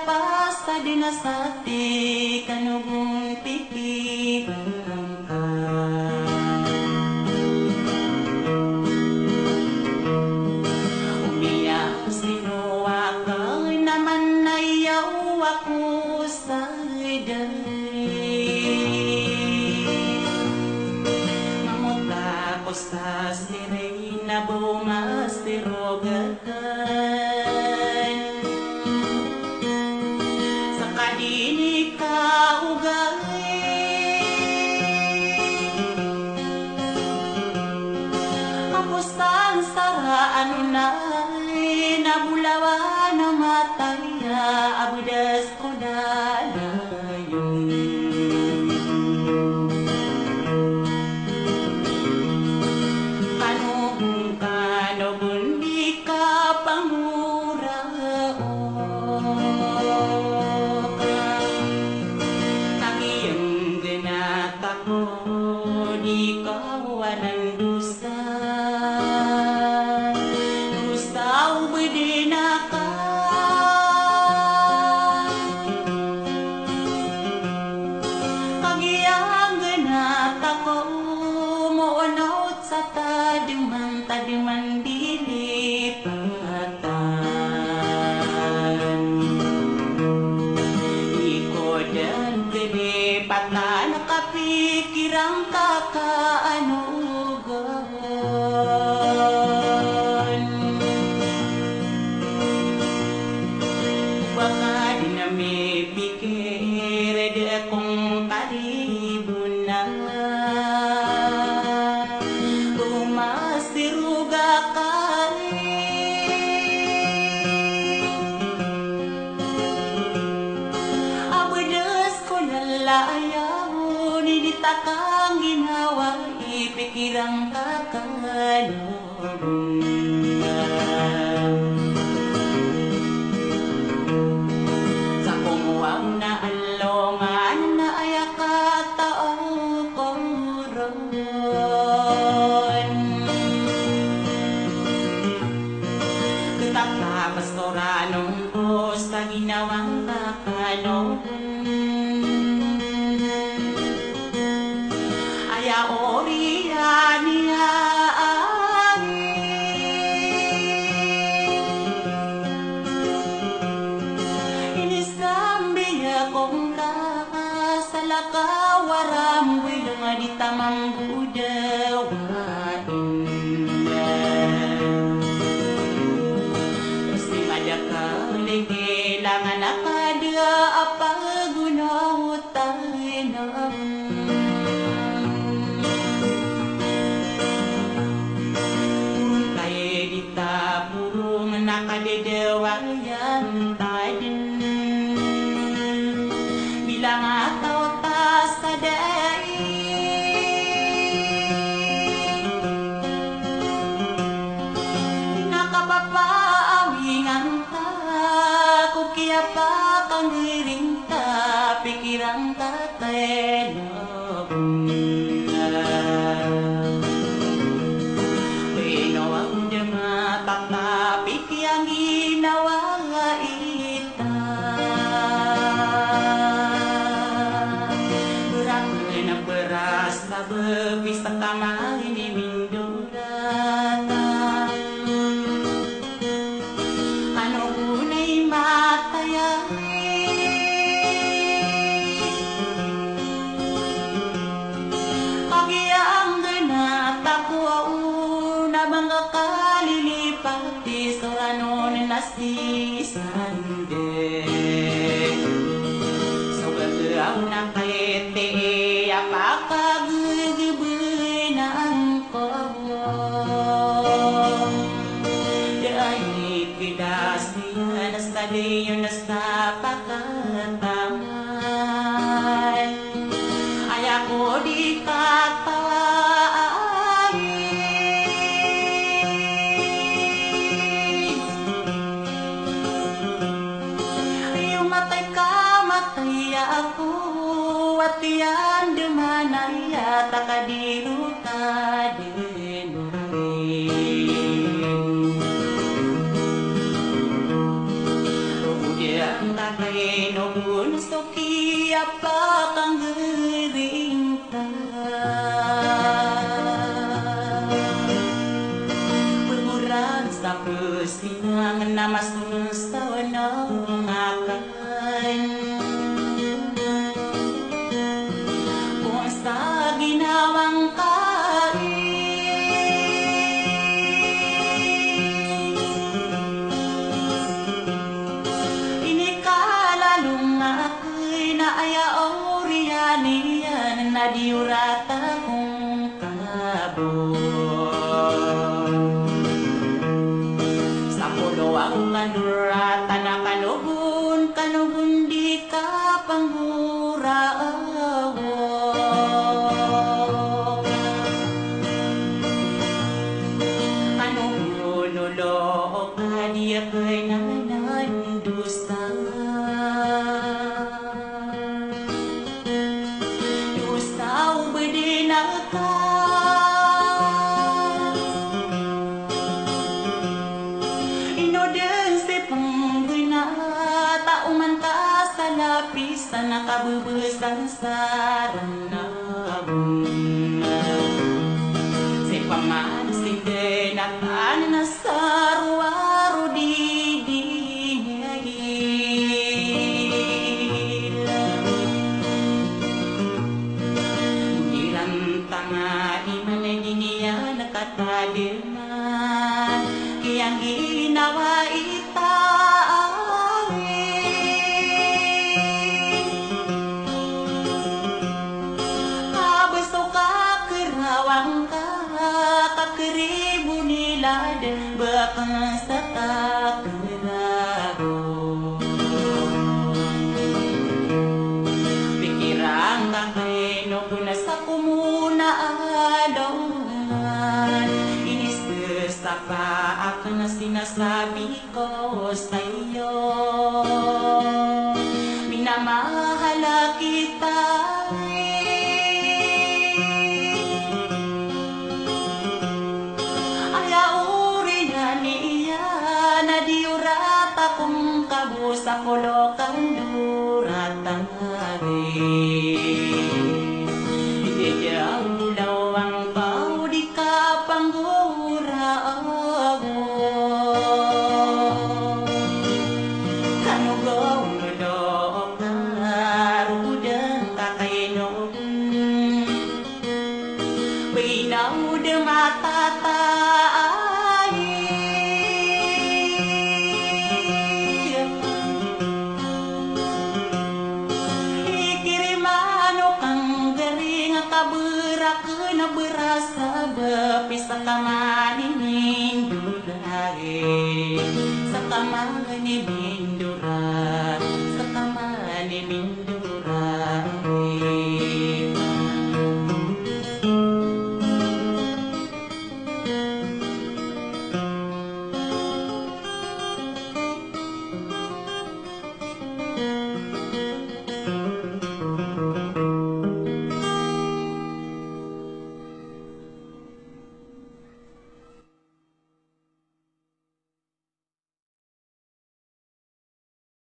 Pasta dinasati kanubong pikiran ka. Umiyak sinuwa ka naman ayaw ako sa dari. Mamuta ko sa sirena bumastirogan. Dini ka ugay kamusta ang saraan unay nabulawa na mataya abudas ko dalayon kanong kanobon di ka pangurao di kawanan dusta dusta ubedina ka kagiyang ganat ako moonaut sa tadiman dilipatan ikodan dilipatan nakapikirang kakaanugan baka di na may pikir di akong kalibunan umasiruga ka abudas ko lalayaw nilitakang ginawa ipikirang kakalobong sa kumuwang na alongan na ayakataong koron ketaka pastoranong Diyos sa ginawang kakalobong ya oriania inisambia kong ka sa lakawaram wilang di tamang budawain kasi madaka kailangan nakada apa gunaw tayo nakadedewayan tayo bilang ataw ta sa day nakapapaawingan ka kukiya pa kang hiring ka pikirang katenobong ang ginawa ita berat na beras na bebis na kamay ni mindurata ano unay mataya kagiyang ganata ko una bangga kalilipat soranon nasisande so gagawin na kaete apakagagabinang ko dahil kidas niya nastadiyo nastapakatangan ay ako di katawaan matay ka, matay ako at yan dumana kakadiru kadenuri Rudian kakaino pun soki apa kang gerinta Bermurah sa pusinang namas sa wanang akan Kung sa ginawang Inikalалung ako'y naayaw riyan na diurata kong kabon Sa pulo ang kanurata na kanugun di ka panghurao Kanugunulo o kadiya kay nanandusan Dusaw bedi na ka Inodeng si pangguna Tauman ka sa lapisan Nakabubusan sa ranabon Si pamansin din akan nasa ruwaro didihil Dirantanga iman diniya nakataliman Kiyang ginawa Kakeribu nilad bakang sa kakerago Pikirang kakaino ko na sa kumuna adongan Inisesa pa ako na sinasabi ko sa iyo Minamahala kita Kung kabusa kolokan duratang hari Hindi diyaw lawang pao di ka panggurao Kanugaw nulo karudang kakainom Binaw de matatay na berasa berpisah kamanin dulai sa kamanin